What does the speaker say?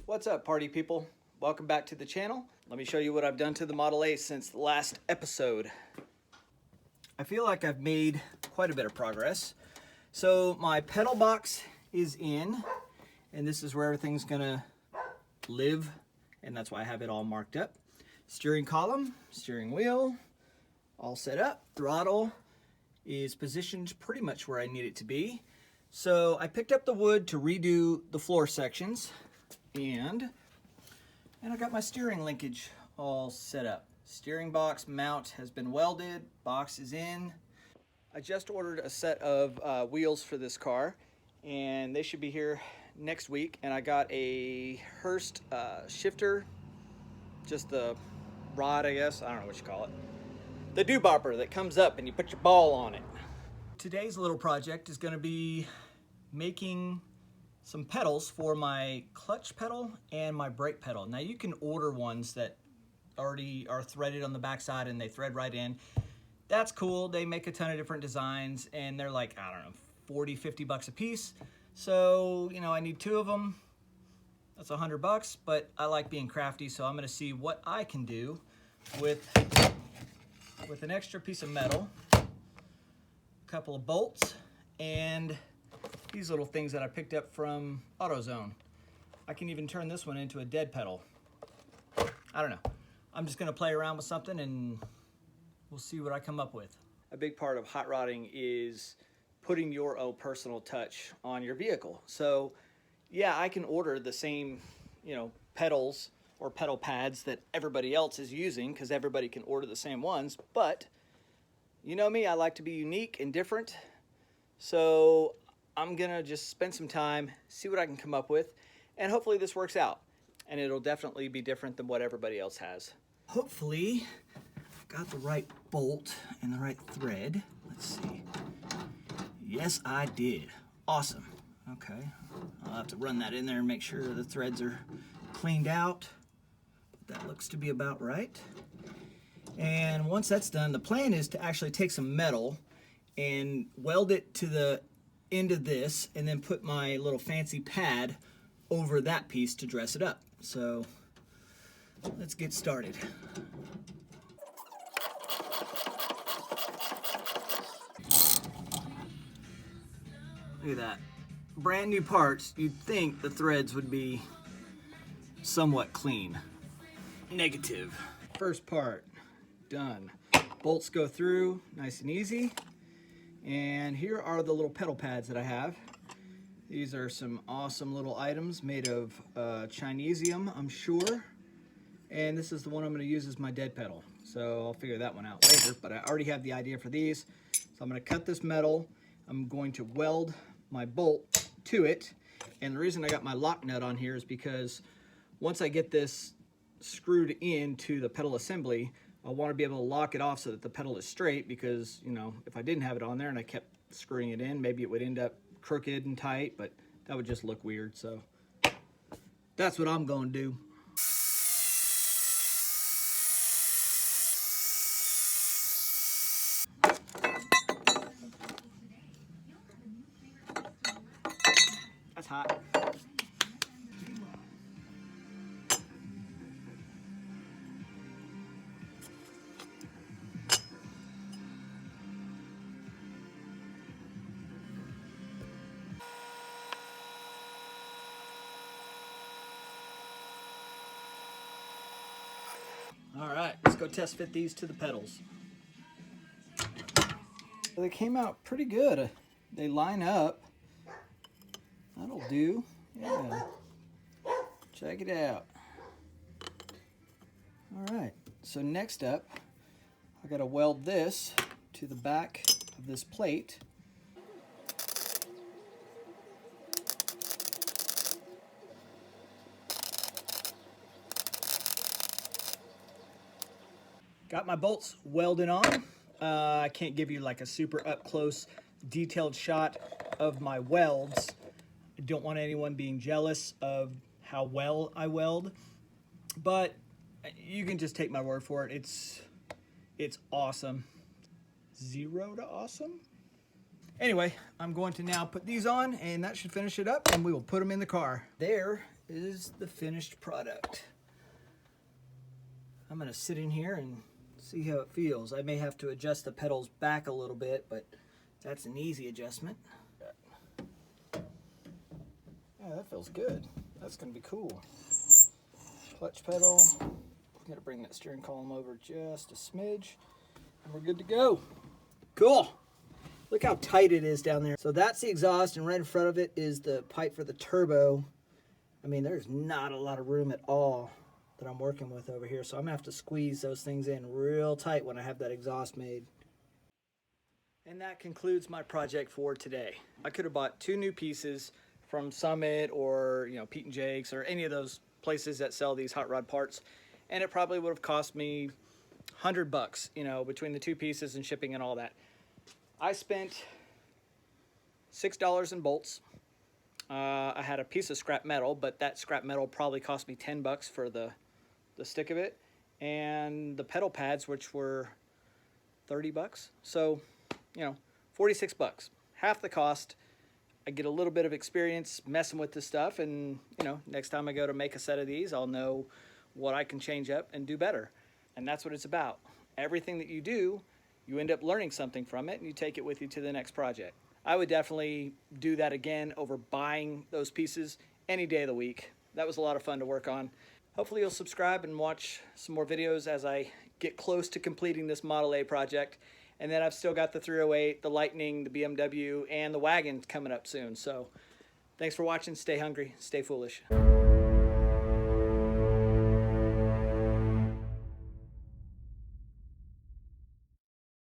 What's up, party people? Welcome back to the channel. Let me show you what I've done to the Model A since the last episode. I feel like I've made quite a bit of progress. So my pedal box is in, and this is where everything's gonna live, and that's why I have it all marked up. Steering column, steering wheel, all set up. Throttle is positioned pretty much where I need it to be. So I picked up the wood to redo the floor sections, and I got my steering linkage all set up. Steering box mount has been welded, box is in. I just ordered a set of wheels for this car, and they should be here next week. And I got a Hurst shifter, just the rod, I guess. I don't know what you call it. The do-bopper that comes up and you put your ball on it. Today's little project is going to be making some pedals for my clutch pedal and my brake pedal. Now you can order ones that already are threaded on the backside and they thread right in. That's cool. They make a ton of different designs and they're like, I don't know, 40, 50 bucks a piece. So, you know, I need 2 of them. That's $100, but I like being crafty, so I'm gonna see what I can do with an extra piece of metal, a couple of bolts, and these little things that I picked up from AutoZone. I can even turn this one into a dead pedal. I don't know. I'm just gonna play around with something and we'll see what I come up with. A big part of hot rodding is putting your own personal touch on your vehicle. So yeah, I can order the same, you know, pedals or pedal pads that everybody else is using because everybody can order the same ones, but you know me, I like to be unique and different. So I'm gonna just spend some time, see what I can come up with, and hopefully this works out. And it'll definitely be different than what everybody else has. Hopefully, I got the right bolt and the right thread. Let's see. Yes, I did. Awesome. Okay, I'll have to run that in there and make sure the threads are cleaned out. That looks to be about right. And once that's done, the plan is to actually take some metal and weld it to the end of this and then put my little fancy pad over that piece to dress it up. So let's get started. Look at that. Brand new parts, you'd think the threads would be somewhat clean. Negative. First part, done. Bolts go through, nice and easy. And here are the little pedal pads that I have. These are some awesome little items made of Chinesium, I'm sure. And this is the one I'm gonna use as my dead pedal. So I'll figure that one out later, but I already have the idea for these. So I'm gonna cut this metal. I'm going to weld my bolt to it. And the reason I got my lock nut on here is because once I get this screwed into the pedal assembly, I want to be able to lock it off so that the pedal is straight, because, you know, if I didn't have it on there and I kept screwing it in, maybe it would end up crooked and tight, but that would just look weird. So that's what I'm going to do. That's hot. All right, let's go test fit these to the pedals. They came out pretty good. They line up. That'll do. Yeah. Check it out. All right, so next up, I gotta weld this to the back of this plate. Got my bolts welded on. I can't give you like a super up close detailed shot of my welds. I don't want anyone being jealous of how well I weld, but you can just take my word for it. It's awesome. 0 to awesome. Anyway, I'm going to now put these on, and that should finish it up, and we will put them in the car. There is the finished product. I'm gonna sit in here and see how it feels. I may have to adjust the pedals back a little bit, but that's an easy adjustment. Yeah, that feels good. That's gonna be cool. Clutch pedal. I'm gonna bring that steering column over just a smidge, and we're good to go. Cool. Look how tight it is down there. So that's the exhaust, and right in front of it is the pipe for the turbo. I mean, there's not a lot of room at all that I'm working with over here, so I'm gonna have to squeeze those things in real tight when I have that exhaust made. And that concludes my project for today. I could have bought 2 new pieces from Summit or Pete and Jake's or any of those places that sell these hot rod parts, and it probably would have cost me $100, between the 2 pieces and shipping and all that. I spent $6 in bolts. I had a piece of scrap metal, but that scrap metal probably cost me $10 for the stick of it, and the pedal pads, which were $30. So, $46, half the cost. I get a little bit of experience messing with this stuff, and next time I go to make a set of these, I'll know what I can change up and do better. And that's what it's about. Everything that you do, you end up learning something from it, and you take it with you to the next project. I would definitely do that again over buying those pieces any day of the week. That was a lot of fun to work on. Hopefully you'll subscribe and watch some more videos as I get close to completing this Model A project. And then I've still got the 308, the Lightning, the BMW, and the wagon coming up soon. So thanks for watching. Stay hungry, stay foolish.